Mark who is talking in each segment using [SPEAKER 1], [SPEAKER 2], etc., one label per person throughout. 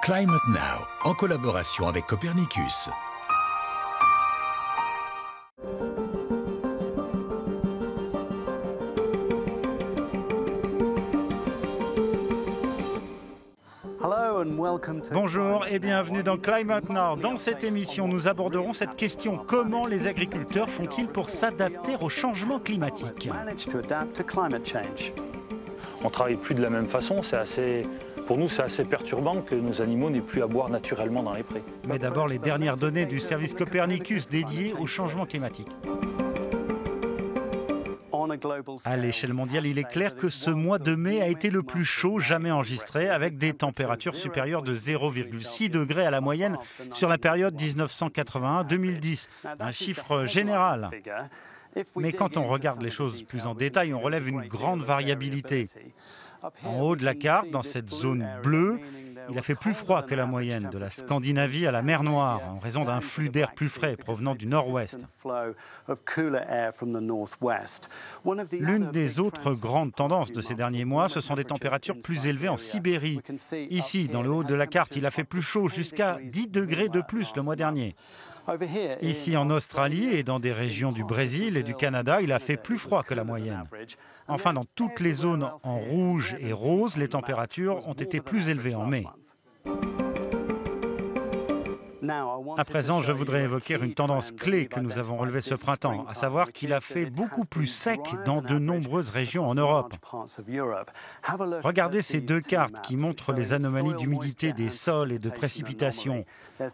[SPEAKER 1] Climate Now, en collaboration avec Copernicus.
[SPEAKER 2] Bonjour et bienvenue dans Climate Now. Dans cette émission, nous aborderons cette question: comment les agriculteurs font-ils pour s'adapter au changement climatique?
[SPEAKER 3] On ne travaille plus de la même façon, pour nous c'est assez perturbant que nos animaux n'aient plus à boire naturellement dans les prés.
[SPEAKER 2] Mais d'abord les dernières données du service Copernicus dédié au changement climatique. À l'échelle mondiale, il est clair que ce mois de mai a été le plus chaud jamais enregistré, avec des températures supérieures de 0,6 degrés à la moyenne sur la période 1981-2010. Un chiffre général. Mais quand on regarde les choses plus en détail, on relève une grande variabilité. En haut de la carte, dans cette zone bleue, il a fait plus froid que la moyenne, de la Scandinavie à la mer Noire, en raison d'un flux d'air plus frais provenant du nord-ouest. L'une des autres grandes tendances de ces derniers mois, ce sont des températures plus élevées en Sibérie. Ici, dans le haut de la carte, il a fait plus chaud, jusqu'à 10 degrés de plus le mois dernier. Ici, en Australie et dans des régions du Brésil et du Canada, il a fait plus froid que la moyenne. Enfin, dans toutes les zones en rouge et rose, les températures ont été plus élevées en mai. À présent, je voudrais évoquer une tendance clé que nous avons relevée ce printemps, à savoir qu'il a fait beaucoup plus sec dans de nombreuses régions en Europe. Regardez ces deux cartes qui montrent les anomalies d'humidité des sols et de précipitations.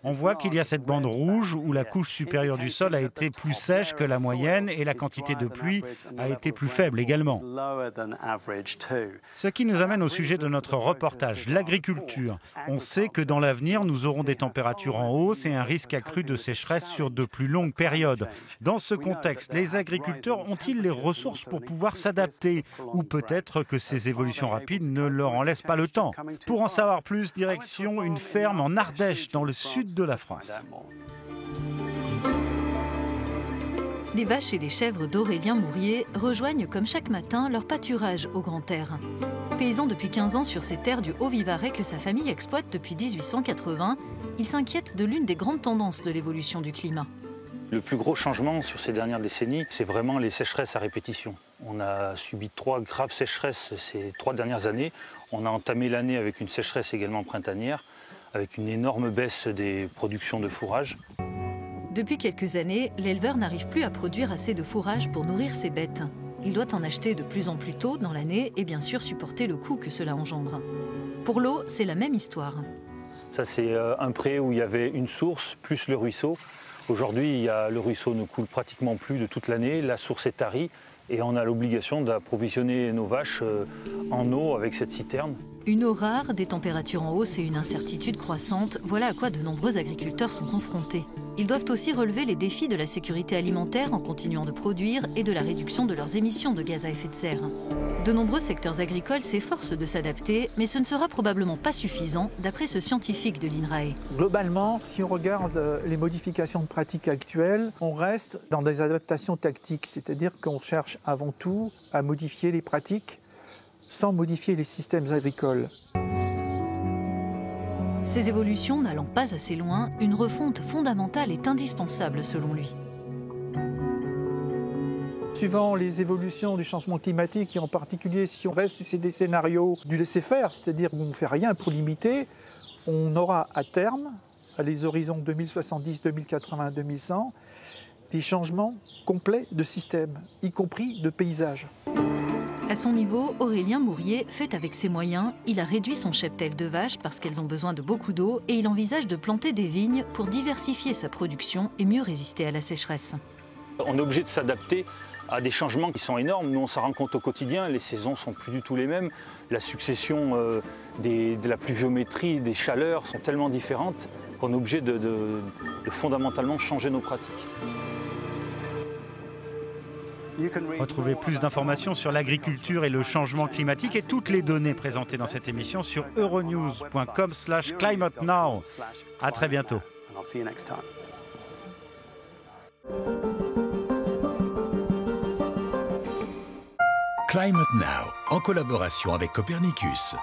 [SPEAKER 2] On voit qu'il y a cette bande rouge où la couche supérieure du sol a été plus sèche que la moyenne et la quantité de pluie a été plus faible également. Ce qui nous amène au sujet de notre reportage, l'agriculture. On sait que dans l'avenir, nous aurons des températures en hausse et un risque accru de sécheresse sur de plus longues périodes. Dans ce contexte, les agriculteurs ont-ils les ressources pour pouvoir s'adapter? Ou peut-être que ces évolutions rapides ne leur en laissent pas le temps? Pour en savoir plus, direction une ferme en Ardèche, dans le sud de la France.
[SPEAKER 4] Les vaches et les chèvres d'Aurélien Mourier rejoignent comme chaque matin leur pâturage au grand air. Paysan depuis 15 ans sur ces terres du Haut-Vivarais que sa famille exploite depuis 1880, il s'inquiète de l'une des grandes tendances de l'évolution du climat.
[SPEAKER 3] Le plus gros changement sur ces dernières décennies, c'est vraiment les sécheresses à répétition. On a subi 3 graves sécheresses ces 3 dernières années. On a entamé l'année avec une sécheresse également printanière, avec une énorme baisse des productions de fourrage.
[SPEAKER 4] Depuis quelques années, l'éleveur n'arrive plus à produire assez de fourrage pour nourrir ses bêtes. Il doit en acheter de plus en plus tôt dans l'année et bien sûr supporter le coût que cela engendre. Pour l'eau, c'est la même histoire.
[SPEAKER 3] Ça, c'est un pré où il y avait une source plus le ruisseau. Aujourd'hui, le ruisseau ne coule pratiquement plus de toute l'année, la source est tarie et on a l'obligation d'approvisionner nos vaches en eau avec cette citerne.
[SPEAKER 4] Une eau rare, des températures en hausse et une incertitude croissante, voilà à quoi de nombreux agriculteurs sont confrontés. Ils doivent aussi relever les défis de la sécurité alimentaire en continuant de produire et de la réduction de leurs émissions de gaz à effet de serre. De nombreux secteurs agricoles s'efforcent de s'adapter, mais ce ne sera probablement pas suffisant, d'après ce scientifique de l'INRAE.
[SPEAKER 5] Globalement, si on regarde les modifications de pratiques actuelles, on reste dans des adaptations tactiques, c'est-à-dire qu'on cherche avant tout à modifier les pratiques sans modifier les systèmes agricoles.
[SPEAKER 4] Ces évolutions n'allant pas assez loin, une refonte fondamentale est indispensable selon lui.
[SPEAKER 5] Suivant les évolutions du changement climatique, et en particulier si on reste sur des scénarios du laisser-faire, c'est-à-dire où on ne fait rien pour limiter, on aura à terme, à les horizons 2070, 2080, 2100, des changements complets de système, y compris de paysage.
[SPEAKER 4] À son niveau, Aurélien Mourier fait avec ses moyens. Il a réduit son cheptel de vaches parce qu'elles ont besoin de beaucoup d'eau et il envisage de planter des vignes pour diversifier sa production et mieux résister à la sécheresse.
[SPEAKER 3] On est obligé de s'adapter à des changements qui sont énormes. Nous, on s'en rend compte au quotidien, les saisons ne sont plus du tout les mêmes. La succession de la pluviométrie, des chaleurs sont tellement différentes qu'on est obligé de fondamentalement changer nos pratiques.
[SPEAKER 2] Retrouvez plus d'informations sur l'agriculture et le changement climatique et toutes les données présentées dans cette émission sur euronews.com/climatenow. À très bientôt.
[SPEAKER 1] Climate Now, en collaboration avec Copernicus.